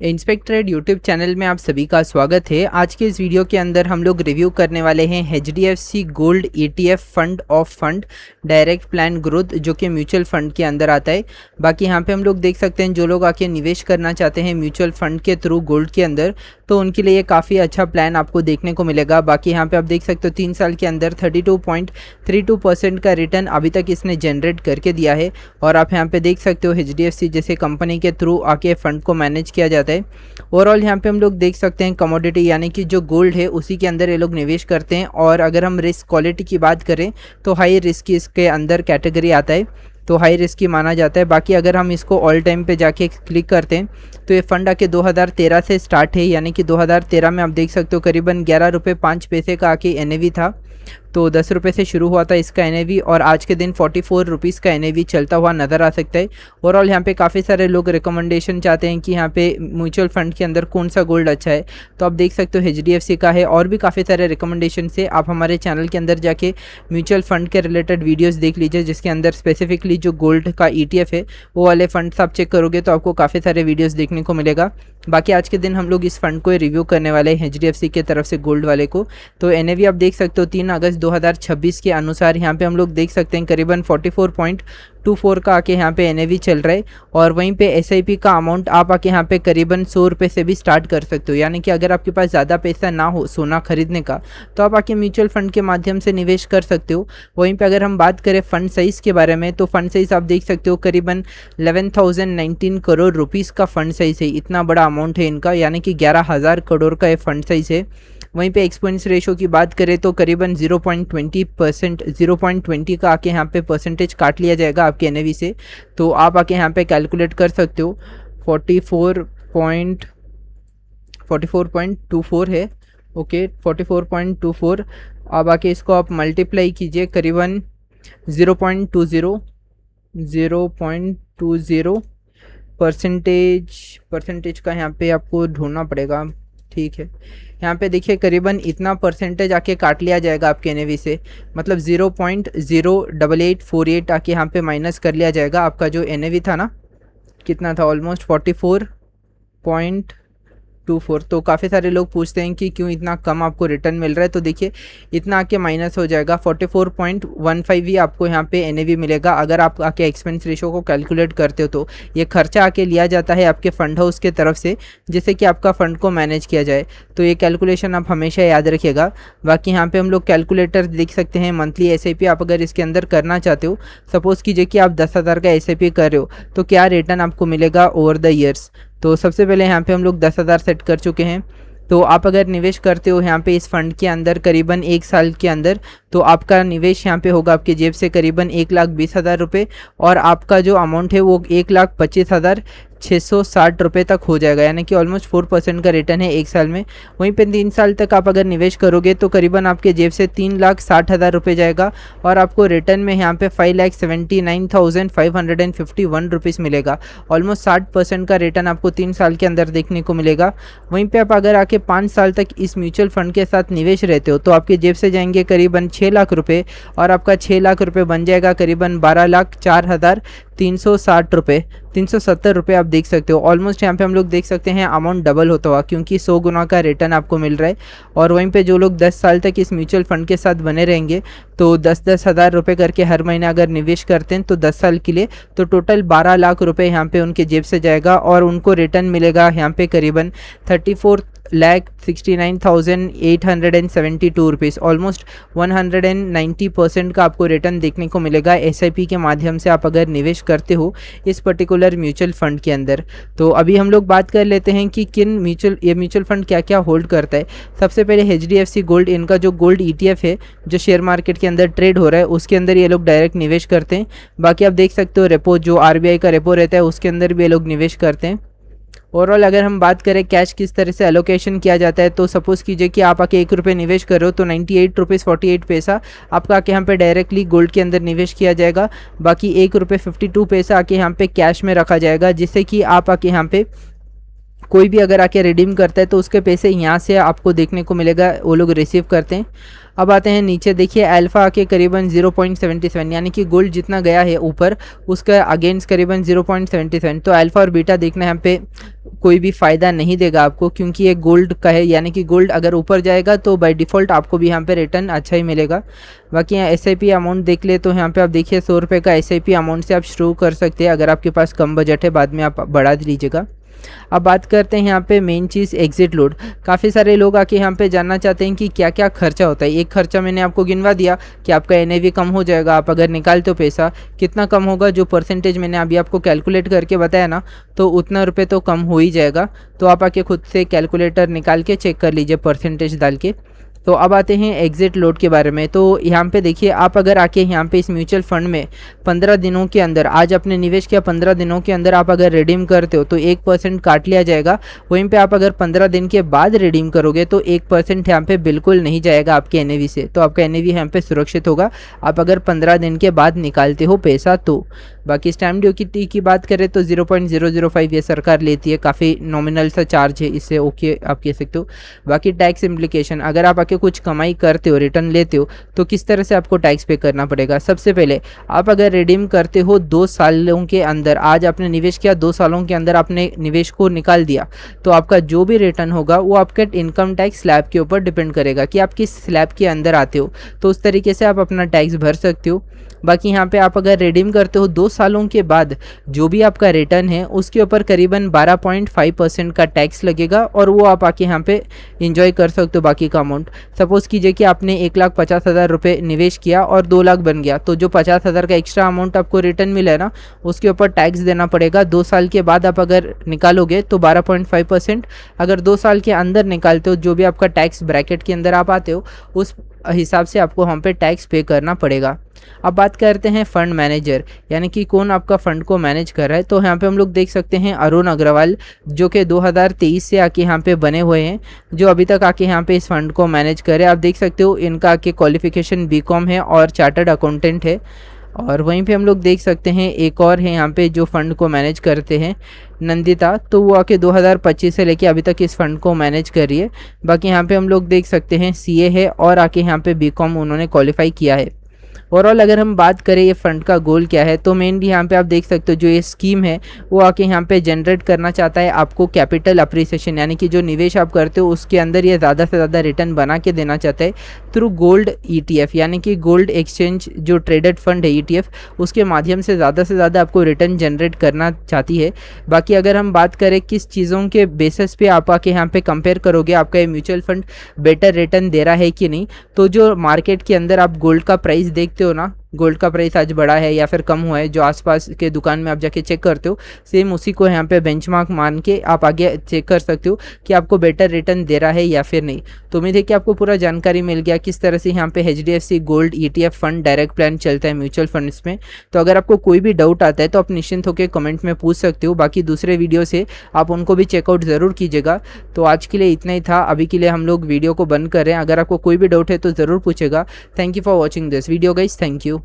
Inspect trade YouTube channel में आप सभी का स्वागत है। आज के इस वीडियो के अंदर हम लोग रिव्यू करने वाले हैं HDFC gold ETF fund of fund direct plan growth, जो कि म्यूचुअल फंड के अंदर आता है। बाकी यहाँ पे हम लोग देख सकते हैं जो लोग आके निवेश करना चाहते हैं म्यूचुअल फंड के थ्रू गोल्ड के अंदर, तो उनके लिए काफ़ी अच्छा प्लान आपको देखने को मिलेगा। बाकी यहाँ पे आप देख सकते हो 3 साल के अंदर 32.32% का रिटर्न अभी तक इसने जनरेट करके दिया है। और आप यहाँ पे देख सकते हो HDFC जैसे कंपनी के थ्रू आके फंड को मैनेज किया जाता है। ओवरऑल यहाँ पे हम लोग देख सकते हैं कमोडिटी यानी कि जो गोल्ड है उसी के अंदर ये लोग निवेश करते हैं। और अगर हम रिस्क क्वालिटी की बात करें तो हाई रिस्क की इसके अंदर कैटेगरी आता है, तो हाई रिस्क ही माना जाता है। बाकी अगर हम इसको ऑल टाइम पे जाके क्लिक करते हैं तो ये फंड आके 2013 से स्टार्ट है, यानी कि 2013 में आप देख सकते हो करीबन 11 रुपये 5 पैसे का आके NAV था। तो 10 रुपये से शुरू हुआ था इसका NAV और आज के दिन 44 रुपीज़ का NAV चलता हुआ नज़र आ सकता है। ओवरऑल यहाँ पे काफ़ी सारे लोग रिकमेंडेशन चाहते हैं कि यहाँ पे म्यूचुअल फंड के अंदर कौन सा गोल्ड अच्छा है, तो आप देख सकते हो HDFC का है। और भी काफ़ी सारे रिकमेंडेशन से आप हमारे चैनल के अंदर जाके म्यूचुअल फंड के रिलेटेड वीडियोस देख लीजिए, जिसके अंदर स्पेसिफिकली जो गोल्ड का ETF है वो वाले फंड्स आप चेक करोगे तो आपको काफ़ी सारे वीडियोस देखने को मिलेगा। बाकी आज के दिन हम लोग इस फंड को रिव्यू करने वाले हैं HDFC के तरफ से गोल्ड वाले को। तो NAV आप देख सकते हो 3 अगस्त 2026 के अनुसार यहाँ पे हम लोग देख सकते हैं करीबन 44.24 का आके यहाँ पे NAV चल रहा है। और वहीं पे SIP का अमाउंट आप आके यहाँ पे करीबन 100 रुपये से भी स्टार्ट कर सकते हो, यानी कि अगर आपके पास ज़्यादा पैसा ना हो सोना खरीदने का तो आप आके म्यूचुअल फंड के माध्यम से निवेश कर सकते हो। वहीं पे अगर हम बात करें फंड साइज़ के बारे में तो फंड साइज़ आप देख सकते हो करीबन 11,019 करोड़ रुपीज़ का फंड साइज़ है। इतना बड़ा अमाउंट है इनका, यानी कि 11,000 करोड़ का ये फंड साइज़ है। वहीं पे एक्सपेंस रेशो की बात करें तो करीबन 0.20 का आके यहाँ पे परसेंटेज काट लिया जाएगा आपके NAV से। तो आप आके यहाँ पे कैलकुलेट कर सकते हो 44.24 है। ओके 44.24 अब आके इसको आप मल्टीप्लाई कीजिए करीबन 0.20 परसेंटेज का यहाँ पे आपको ढूंढना पड़ेगा। ठीक है, यहाँ पे देखिए करीबन इतना परसेंटेज आके काट लिया जाएगा आपके NAV से, मतलब 0.08848 आके यहाँ पे माइनस कर लिया जाएगा। आपका जो NAV था ना कितना था, ऑलमोस्ट 44.24। तो काफ़ी सारे लोग पूछते हैं कि क्यों इतना कम आपको रिटर्न मिल रहा है, तो देखिए इतना आके माइनस हो जाएगा 44.15 ही आपको यहाँ पे NAV मिलेगा। अगर आप आके एक्सपेंस रेशो को कैलकुलेट करते हो तो ये खर्चा आके लिया जाता है आपके फंड हाउस के तरफ से, जिससे कि आपका फंड को मैनेज किया जाए। तो ये कैलकुलेशन आप हमेशा याद रखिएगा। बाकी यहाँ पे हम लोग कैलकुलेटर देख सकते हैं मंथली SIP आप अगर इसके अंदर करना चाहते हो, सपोज़ कीजिए कि आप 10,000 का SIP कर रहे हो तो क्या रिटर्न आपको मिलेगा ओवर द ईयर्स। तो सबसे पहले यहाँ पे हम लोग 10,000 सेट कर चुके हैं। तो आप अगर निवेश करते हो यहाँ पे इस फंड के अंदर करीबन 1 साल के अंदर, तो आपका निवेश यहाँ पे होगा आपके जेब से करीबन 1,20,000 रुपये और आपका जो अमाउंट है वो 1,25,660 रुपये तक हो जाएगा, यानी कि ऑलमोस्ट 4% का रिटर्न है 1 साल में। वहीं पे 3 साल तक आप अगर निवेश करोगे तो करीबन आपके जेब से 3,60,000 रुपये जाएगा और आपको रिटर्न में यहाँ पे 5,79,551 रुपीज़ मिलेगा। ऑलमोस्ट 60% का रिटर्न आपको 3 साल के अंदर देखने को मिलेगा। वहीं पर आप अगर आके 5 साल तक इस म्यूचुअल फंड के साथ निवेश रहते हो तो आपके जेब से जाएंगे करीबन 6 लाख रुपये और आपका 6 लाख रुपये बन जाएगा करीबन 12,04,360 रुपये, 370 रुपये आप देख सकते हो। ऑलमोस्ट यहाँ पे हम लोग देख सकते हैं अमाउंट डबल होता हुआ, क्योंकि 100 गुना का रिटर्न आपको मिल रहा है। और वहीं पे जो लोग 10 साल तक इस म्यूचुअल फंड के साथ बने रहेंगे तो 10-10 हज़ार रुपये करके हर महीने अगर निवेश करते हैं तो 10 साल के लिए तो टोटल 12 लाख रुपये यहाँ पे उनके जेब से जाएगा और उनको रिटर्न मिलेगा यहाँ पे करीबन 34,69,872 रुपीज़। ऑलमोस्ट 190% का आपको रिटर्न देखने को मिलेगा SIP के माध्यम से आप अगर निवेश करते हो इस पर्टिकुलर म्यूचुअल फंड के अंदर। तो अभी हम लोग बात कर लेते हैं कि ये म्यूचुअल फंड क्या क्या होल्ड करता है। सबसे पहले HDFC गोल्ड, इनका जो गोल्ड ETF है जो शेयर मार्केट के अंदर ट्रेड हो रहा है उसके अंदर ये लोग डायरेक्ट निवेश करते हैं। बाकी आप देख सकते हो रेपो, जो RBI का रेपो रहता है उसके अंदर भी ये लोग निवेश करते हैं। ओवरऑल अगर हम बात करें कैश किस तरह से एलोकेशन किया जाता है, तो सपोज़ कीजिए कि आप आके 1 रुपये निवेश कर रहे हो तो 98 रुपीज़ 48 पैसा आपका आके यहाँ पे डायरेक्टली गोल्ड के अंदर निवेश किया जाएगा। बाकी 1 रुपये 52 पैसा आके यहाँ पे कैश में रखा जाएगा, जिससे कि आप आके यहाँ पे कोई भी अगर आके रिडीम करता है तो उसके पैसे यहाँ से आपको देखने को मिलेगा, वो लोग रिसीव करते हैं। अब आते हैं नीचे, देखिए अल्फ़ा आके करीबन 0.77 यानी कि गोल्ड जितना गया है ऊपर उसका अगेंस्ट करीबन 0.77। तो अल्फ़ा और बीटा देखना यहाँ पे कोई भी फ़ायदा नहीं देगा आपको, क्योंकि ये गोल्ड का है, यानी कि गोल्ड अगर ऊपर जाएगा तो बाय डिफ़ॉल्ट आपको भी यहाँ पे रिटर्न अच्छा ही मिलेगा। बाकी यहाँ SIP अमाउंट देख ले तो यहाँ पे आप देखिए 100 रुपये का SIP अमाउंट से आप शुरू कर सकते हैं, अगर आपके पास कम बजट है बाद में आप बढ़ा लीजिएगा। अब बात करते हैं यहाँ पे मेन चीज़ एग्जिट लोड। काफ़ी सारे लोग आके यहाँ पे जानना चाहते हैं कि क्या क्या खर्चा होता है। एक खर्चा मैंने आपको गिनवा दिया कि आपका NAV कम हो जाएगा, आप अगर निकालते हो पैसा कितना कम होगा, जो परसेंटेज मैंने अभी आपको कैलकुलेट करके बताया ना, तो उतना रुपये तो कम हो ही जाएगा। तो आप आके खुद से कैलकुलेटर निकाल के चेक कर लीजिए परसेंटेज डाल के। तो अब आते हैं एग्जिट लोड के बारे में। तो यहाँ पे देखिए आप अगर आके यहाँ पे इस म्यूचुअल फंड में 15 दिनों के अंदर, आज आपने निवेश किया 15 दिनों के अंदर आप अगर रिडीम करते हो तो 1% काट लिया जाएगा। वहीं पे आप अगर 15 दिन के बाद रिडीम करोगे तो 1% यहाँ पे बिल्कुल नहीं जाएगा आपके NAV से, तो आपका NAV यहाँ पे सुरक्षित होगा आप अगर 15 दिन के बाद निकालते हो पैसा तो। बाकी स्टैम्प ड्यूटी की बात करें तो 0.005 ये सरकार लेती है, काफ़ी नॉमिनल सा चार्ज है, इससे ओके आप कह सकते हो। बाकी टैक्स इम्प्लीकेशन, अगर आप आके कुछ कमाई करते हो रिटर्न लेते हो तो किस तरह से आपको टैक्स पे करना पड़ेगा। सबसे पहले आप अगर रिडीम करते हो 2 सालों के अंदर, आज आपने निवेश किया 2 सालों के अंदर आपने निवेश को निकाल दिया, तो आपका जो भी रिटर्न होगा वो आपके इनकम टैक्स स्लैब के ऊपर डिपेंड करेगा कि आप किस स्लैब के अंदर आते हो, तो उस तरीके से आप अपना टैक्स भर सकते हो। बाकी यहाँ पे आप अगर रिडीम करते हो 2 सालों के बाद, जो भी आपका रिटर्न है उसके ऊपर करीबन 12.5% का टैक्स लगेगा और वो आप आके यहाँ पे इंजॉय कर सकते हो बाकी का अमाउंट। सपोज़ कीजिए कि आपने 1,50,000 रुपये निवेश किया और 2 लाख बन गया, तो जो 50,000 का एक्स्ट्रा अमाउंट आपको रिटर्न मिला है ना, उसके ऊपर टैक्स देना पड़ेगा। 2 साल के बाद आप अगर निकालोगे तो 12.5%, अगर 2 साल के अंदर निकालते हो जो भी आपका टैक्स ब्रैकेट के अंदर आप आते हो उस हिसाब से आपको हम पे टैक्स पे करना पड़ेगा। अब बात करते हैं फंड मैनेजर, यानी कि कौन आपका फ़ंड को मैनेज कर रहा है। तो यहाँ पे हम लोग देख सकते हैं अरुण अग्रवाल, जो कि 2023 से आके यहाँ पे बने हुए हैं, जो अभी तक आके यहाँ पे इस फंड को मैनेज कर रहे हैं। आप देख सकते हो इनका आके क्वालिफिकेशन BCom है और चार्टर्ड अकाउंटेंट है। और वहीं पे हम लोग देख सकते हैं एक और है यहाँ पे जो फंड को मैनेज करते हैं, नंदिता, तो वो आके 2025 से लेके अभी तक इस फंड को मैनेज कर रही है। बाकी यहाँ पे हम लोग देख सकते हैं CA है और आके यहाँ पे BCom उन्होंने क्वालिफाई किया है। ओवरऑल अगर हम बात करें ये फ़ंड का गोल क्या है, तो मेनली यहाँ पे आप देख सकते हो जो ये स्कीम है वो आके यहाँ पे जनरेट करना चाहता है आपको कैपिटल अप्रिसिएशन, यानी कि जो निवेश आप करते हो उसके अंदर ये ज़्यादा से ज़्यादा रिटर्न बना के देना चाहता है थ्रू गोल्ड ETF, यानी कि गोल्ड एक्सचेंज जो ट्रेडेड फंड है ETF, उसके माध्यम से ज़्यादा आपको रिटर्न जनरेट करना चाहती है। बाकी अगर हम बात करें किस चीज़ों के बेसिस पे आप आके यहाँ पे कंपेयर करोगे आपका ये म्यूचुअल फंड बेटर रिटर्न दे रहा है कि नहीं, तो जो मार्केट के अंदर आप गोल्ड का प्राइस देखते हो ना, गोल्ड का प्राइस आज बढ़ा है या फिर कम हुआ है, जो आसपास के दुकान में आप जाके चेक करते हो, सेम उसी को यहाँ पे बेंचमार्क मान के आप आगे चेक कर सकते हो कि आपको बेटर रिटर्न दे रहा है या फिर नहीं। तो उम्मीद है कि आपको पूरा जानकारी मिल गया किस तरह से यहाँ पे HDFC gold ETF fund direct plan चलता है म्यूचुअल फंड्स में। तो अगर आपको कोई भी डाउट आता है तो आप निश्चिंत होकर कमेंट में पूछ सकते हो, बाकी दूसरे वीडियो से आप उनको भी चेकआउट ज़रूर कीजिएगा। तो आज के लिए इतना ही था, अभी के लिए हम लोग वीडियो को बंद कर रहे हैं। अगर आपको कोई भी डाउट है तो ज़रूर पूछेगा। Thank you for watching this video guys, thank you.